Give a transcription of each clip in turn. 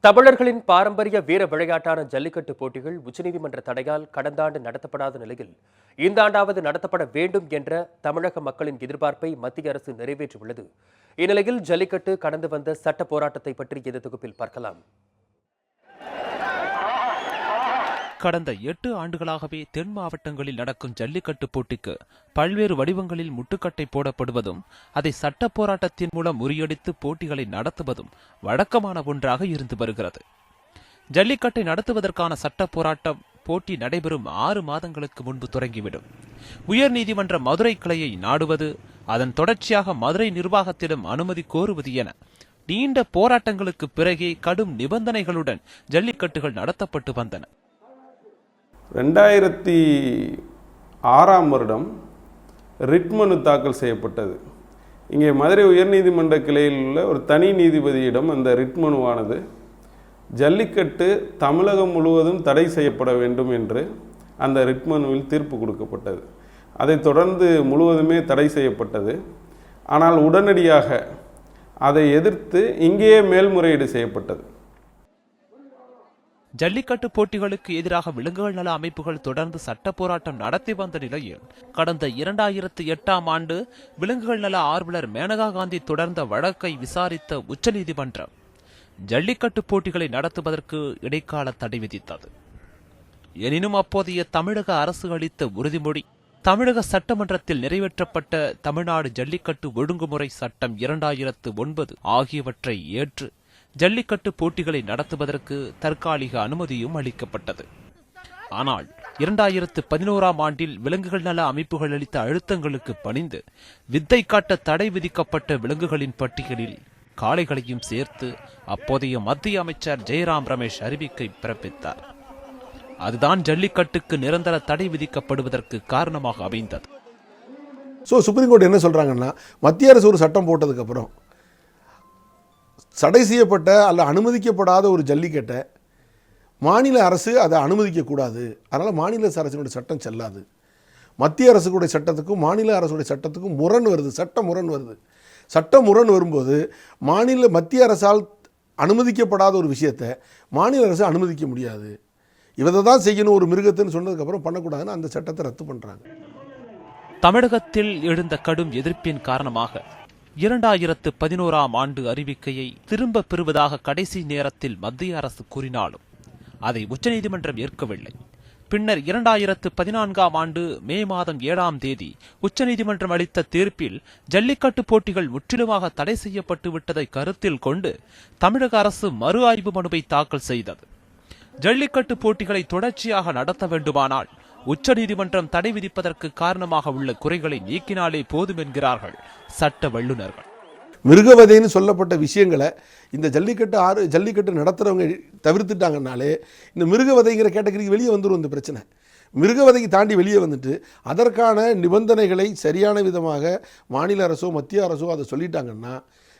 தமிழர்களின் பாரம்பரிய வீர விளையாட்டான ஜல்லிக்கட்டு போட்டிகள் உச்சநீதிமன்ற தடையால் கடந்த ஆண்டு நடத்தப்படாத நிலையில் இந்த ஆண்டாவது நடத்தப்பட வேண்டும் என்ற தமிழக மக்களின் எதிர்பார்ப்பை மத்திய அரசு நிறைவேற்றியுள்ளது. இந்நிலையில் ஜல்லிக்கட்டு கடந்து வந்த சட்ட போராட்டத்தை பற்றி இந்த தொகுப்பில் பார்க்கலாம். கடந்த 8 ஆண்டுகளாகவே தென் மாவட்டங்களில் நடக்கும் ஜல்லிக்கட்டு போட்டிக்கு பல்வேறு வடிவங்களில் முட்டுக்கட்டை போடப்படுவதும் அதை சட்ட போராட்டத்தின் மூலம் முறியடித்து போட்டிகளை நடத்துவதும் வழக்கமான ஒன்றாக இருந்து வருகிறது. ஜல்லிக்கட்டை நடத்துவதற்கான சட்ட போராட்டம் போட்டி நடைபெறும் 6 மாதங்களுக்கு முன்பு தொடங்கிவிடும். உயர்நீதிமன்ற மதுரை கிளையை நாடுவது, அதன் தொடர்ச்சியாக மதுரை நிர்வாகத்திடம் அனுமதி கோருவது என நீண்ட போராட்டங்களுக்கு பிறகே கடும் நிபந்தனைகளுடன் ஜல்லிக்கட்டுகள் நடத்தப்பட்டு வந்தன. 2006ஆம் வருடம் ரிட் மனு தாக்கல் செய்யப்பட்டது. இங்கே மதுரை உயர்நீதிமன்ற கிளையில் உள்ள ஒரு தனி நீதிபதியிடம் அந்த ரிட் மனுவானது ஜல்லிக்கட்டு தமிழகம் முழுவதும் தடை செய்யப்பட வேண்டும் என்று அந்த ரிட் மனுவில் தீர்ப்பு கொடுக்கப்பட்டது. அதைத் தொடர்ந்து முழுவதுமே தடை செய்யப்பட்டது. ஆனால் உடனடியாக அதை எதிர்த்து இங்கேயே மேல்முறையீடு செய்யப்பட்டது. ஜல்லிக்கட்டு போட்டிகளுக்கு எதிராக விலங்குகள் நல அமைப்புகள் தொடர்ந்து சட்ட போராட்டம் நடத்தி வந்த நிலையில் கடந்த 2008ஆம் ஆண்டு விலங்குகள் நல ஆர்வலர் மேனகா காந்தி தொடர்ந்த வழக்கை விசாரித்த உச்சநீதிமன்றம் ஜல்லிக்கட்டு போட்டிகளை நடத்துவதற்கு இடைக்கால தடை விதித்தது. எனினும் அப்போதைய தமிழக அரசு அளித்த உறுதிமொழி, தமிழக சட்டமன்றத்தில் நிறைவேற்றப்பட்ட தமிழ்நாடு ஜல்லிக்கட்டு ஒழுங்குமுறை சட்டம் 2009 ஆகியவற்றை ஏற்று ஜல்லிக்கட்டு போட்டிகளை நடத்துவதற்கு தற்காலிக அனுமதியும் அளிக்கப்பட்டது. ஆனால் 2011ஆம் ஆண்டில் விலங்குகள் நல அமைப்புகள் அளித்த அழுத்தங்களுக்கு பணிந்து வித்தை காட்ட தடை விதிக்கப்பட்ட விலங்குகளின் பட்டியலில் காளைகளையும் சேர்த்து அப்போதைய மத்திய அமைச்சர் ஜெயராம் ரமேஷ் அறிவிக்கை பிறப்பித்தார். அதுதான் ஜல்லிக்கட்டுக்கு நிரந்தர தடை விதிக்கப்படுவதற்கு காரணமாக அமைந்தது. சுப்ரீம் கோர்ட் என்ன சொல்றாங்கன்னா, மத்திய அரசு ஒரு சட்டம் போட்டதுக்கு அப்புறம் தடை செய்யப்பட்ட அல்ல அனுமதிக்கப்படாத ஒரு ஜல்லிக்கட்டை மாநில அரசு அதை அனுமதிக்கக்கூடாது. அதனால் மாநில அரசினுடைய சட்டம் செல்லாது. மத்திய அரசுடைய சட்டத்துக்கும் மாநில அரசுடைய சட்டத்துக்கும் முரண் வருது, சட்ட முரண் வருது. சட்ட முரண் வரும்போது மத்திய அரசால் அனுமதிக்கப்படாத ஒரு விஷயத்தை மாநில அரசு அனுமதிக்க முடியாது. இவதை தான் செய்யணும் ஒரு மிருகத்துன்னு சொன்னதுக்கப்புறம் பண்ணக்கூடாதுன்னு அந்த சட்டத்தை ரத்து பண்ணுறாங்க. தமிழகத்தில் எழுந்த கடும் எதிர்ப்பின் காரணமாக 2011ஆம் ஆண்டு அறிவிக்கையை திரும்ப பெறுவதாக கடைசி நேரத்தில் மத்திய அரசு கூறினாலும் அதை உச்சநீதிமன்றம் ஏற்கவில்லை. பின்னர் 2014ஆம் ஆண்டு மே மாதம் 7ஆம் தேதி உச்சநீதிமன்றம் அளித்த தீர்ப்பில் ஜல்லிக்கட்டு போட்டிகள் முற்றிலுமாக தடை செய்யப்பட்டு விட்டதை கருத்தில் கொண்டு தமிழக அரசு மறு ஆய்வு மனுவை தாக்கல் செய்தது. ஜல்லிக்கட்டு போட்டிகளை தொடர்ச்சியாக நடத்த வேண்டுமானால் உச்சநீதிமன்றம் தடை விதிப்பதற்கு காரணமாக உள்ள குறைகளை நீக்கினாலே போதும் என்கிறார்கள் சட்ட வல்லுநர்கள். மிருகவதைன்னு சொல்லப்பட்ட விஷயங்களை இந்த ஜல்லிக்கட்டு நடத்துகிறவங்க தவிர்த்துட்டாங்கனாலே இந்த மிருகவதைங்கிற கேட்டகரிக்கு வெளியே வந்துடும். இந்த பிரச்சனை மிருகவதைக்கு தாண்டி வெளியே வந்துட்டு அதற்கான நிபந்தனைகளை சரியான விதமாக மாநில அரசோ மத்திய அரசோ அதை சொல்லிட்டாங்கன்னா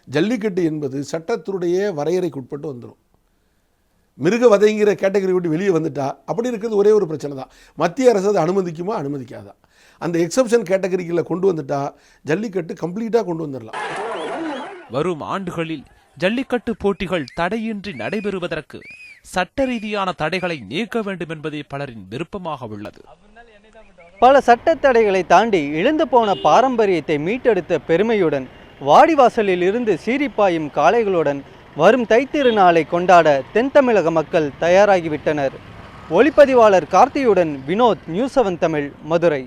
ஜல்லிக்கட்டு என்பது சட்டத்தினுடைய வரையறைக்கு உட்பட்டு வந்துடும். மிருகவதைங்கிற கேட்டகரி விட்டு வெளியே வந்துட்டா அப்படி இருக்கிறது ஒரே ஒரு பிரச்சனை தான். மத்திய அரசு அதை அனுமதிக்குமா அனுமதிக்காதா? அந்த எக்ஸப்ஷன் கேட்டகரிக்குள்ள கொண்டு வந்துட்டா ஜல்லிக்கட்டு கம்ப்ளீட்டாக கொண்டு வந்துடலாம். வரும் ஆண்டுகளில் ஜல்லிக்கட்டு போட்டிகள் தடையின்றி நடைபெறுவதற்கு சட்ட ரீதியான தடைகளை நீக்க வேண்டும் என்பதே பலரின் விருப்பமாக உள்ளது. பல சட்ட தடைகளை தாண்டி இழந்து போன பாரம்பரியத்தை மீட்டெடுத்த பெருமையுடன் வாடிவாசலில் இருந்து சீரிப்பாயும் காளைகளுடன் வரும் தைத்திருநாளை கொண்டாட தென் தமிழக மக்கள் தயாராகிவிட்டனர். ஒளிப்பதிவாளர் கார்த்தியுடன் வினோத், நியூஸ் 7 தமிழ், மதுரை.